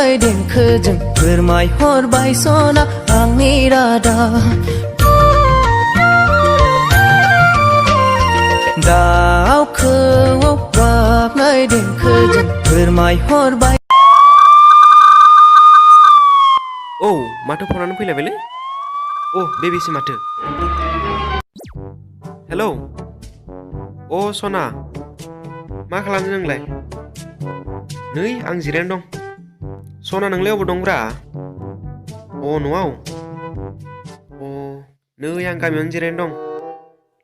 गाबनाय देंखोजों फोरमायहरबाय सना आंनि रादाब दाउ खौवौ गाबनाय देंखोजों फोरमायहरबाय औ माथो फनानो फैलायबायलै बेबेसो माथो हेलौ सना मा खालामदों नोंलाय नै आं जिरायना दं सना नोंलाय अबाव दंब्रा न'आव नै आं गामियावनो जिरायना दं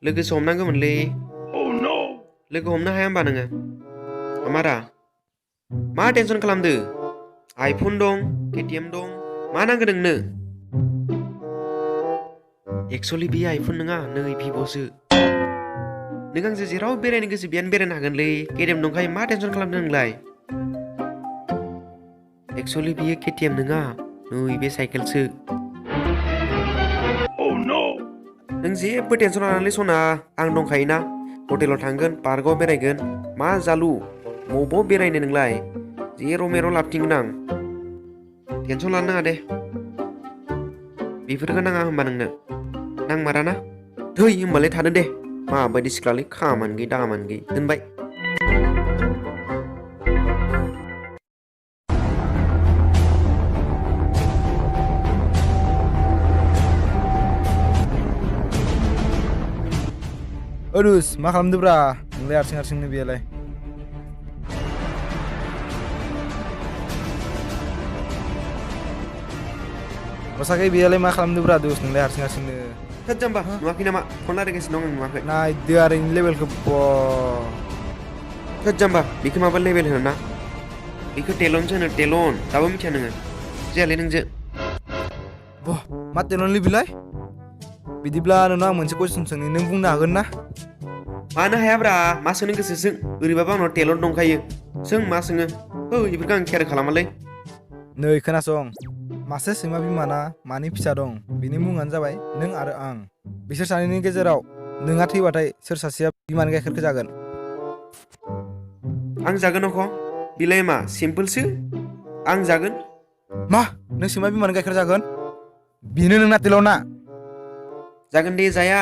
लोगोसो हमनांगौमोनलै लोगो हमनो हाया होमबा नोङो मारा मा टेनसन खालामदो आइफन दं KTM दं मा नांगौ नोंनो एक्सुअलि बे आइफन नङा नै भिभ'सो नों आंजों जेराव बेरायनो गोसो बेयानो बेरायनो हागोनलै KTM दंखायो मा टेनसन खालामदों नोंलाय एक्सुअलि बियो KTM नङा नै बे साइकेलसो नों जेबो टेनसन लानानै सना आं दंखायोना हटेलाव थांगोन पार्कआव बेरायगोन मा जालु बबाव बेरायनो नोंलाय जेराव मेराव लाबथिंगोन आं टेनसन लानो नाङा दे बेफोरखौ नाङा होमबा नोंनो नांमाराना थै होमबालाय थादो दे माबायदि सिख्लालै खामानि गैयै दामानि गैयै दोनबाय Aduh, मा खालामदो ब्रा नोंलाय हारसिं-हारसिंनो बेयालाय मसाखै बेयालाय मा खालामदो ब्रा दुस नोंलाय हारसिं-हारसिंनो थोद जाम्बा नुवाखै नामा फन रायलायगासिनो दं आं नुवाखै नायदो आरो इनि लेभेलखौ थोद जाम्बा बेखौ माबा लेभेल होनो ना बेखौ टेलनसो होनो टेलन दाबो मिथिया नोङो जायालै नोंजो मा टेलनलै बिलाय बिदिब्ला नोंनाव आं मोनसे कुइसन सोंनि नों बुंनो हागोन ना मानो हायाब्रा मा सोंनो गोसो सों ओरैबाबो आंनाव टेलन दंखायो सों मा सोङो बेफोरखौ आं केयार खालामालै नै खोनासं मासे सैमा बिमाना मानै फिसा दं बिनि मुङानो जाबाय नों आरो आं बिसोर सानैनि गेजेराव नोंहा थैबाथाय सोर सासेया बिमानि गाइखेरखौ जागोन आं जागोन अख बिलाय मा सिम्पोलसो आं जागोन मा नों सैमा बिमानि गाइखेर जागोन बेनो नोंना टेलना जागोन दे जाया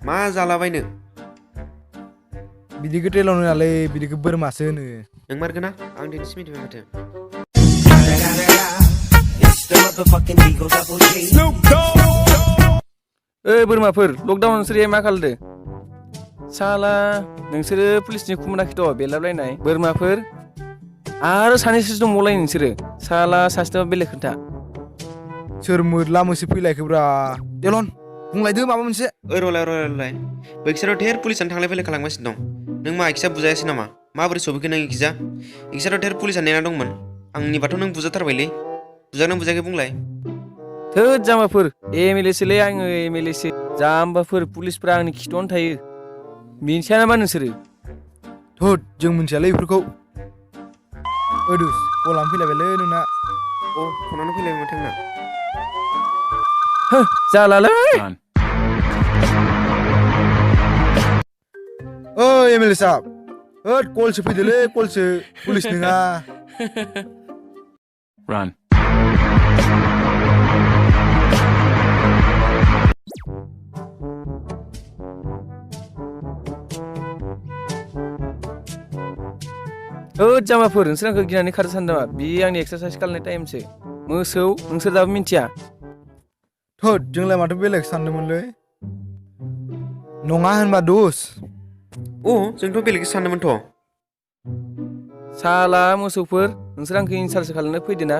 मा जालाबायनो बिदिखौ टेलन होनालै बिदिखौ बोरमासो होनो नों मारगोना आं दिनैसो मिथिबाय माथो बोरमाफोर लकडाउन नोंसोर मा खालामदो साला नोंसोरो पुलिसनि खुमोनाखैथ' बेलाबलायनाय बोरमाफोर आरो सानैसो दंबावलाय नोंसोरो साला सासेथ' बेलेग खोन्था सोर मोरला मोसो फैलायखोब्रा टेलन बुंलायदो माबा मोनसे रलाय बैखिजाराव धेर पुलिसानो थांलाय फैलाय खालामगासिनो दं नों मा एखिजा बुजायासै नामा माबोरै सफैखो नों एखिजाराव धेर पुलिसा नेना दंमोन आंनिबाथ' नों बुजाथारबायलै बुजागोना बुजायाखै बुंलाय थोद जाम्बाफोर MLA सोलै आङो MLA सो जाम्बाफोर पुलिसफ्रा आंनि खिथुआवनो थायो मिन्थिया नामा नोंसोरो थोद जों मिन्थियालै बेफोरखौ ओदुस कलानो फैलायबायलै नोंना फनानो फैलायबाय माथो आंना जालालै MLA साहब होद कलसो फैदोलै कलसो पुलिस नङा Run. जाम्बाफोर नोंसोर आंखौ गिनानै खारनो सानदों नामा बे आंनि एक्सारसाइस खालामनाय टाइमसो मोसौ नोंसोर दाबो मिन्थिया थोद जोंलाय माथो बेलेग सानदोंमोनलै नङा होनबा दुस जोंथ' बेलेगसो सानदोंमोनथ' साला मोसौफोर नोंसोर आंखौ इनसाल्ट खालामनो फैदो ना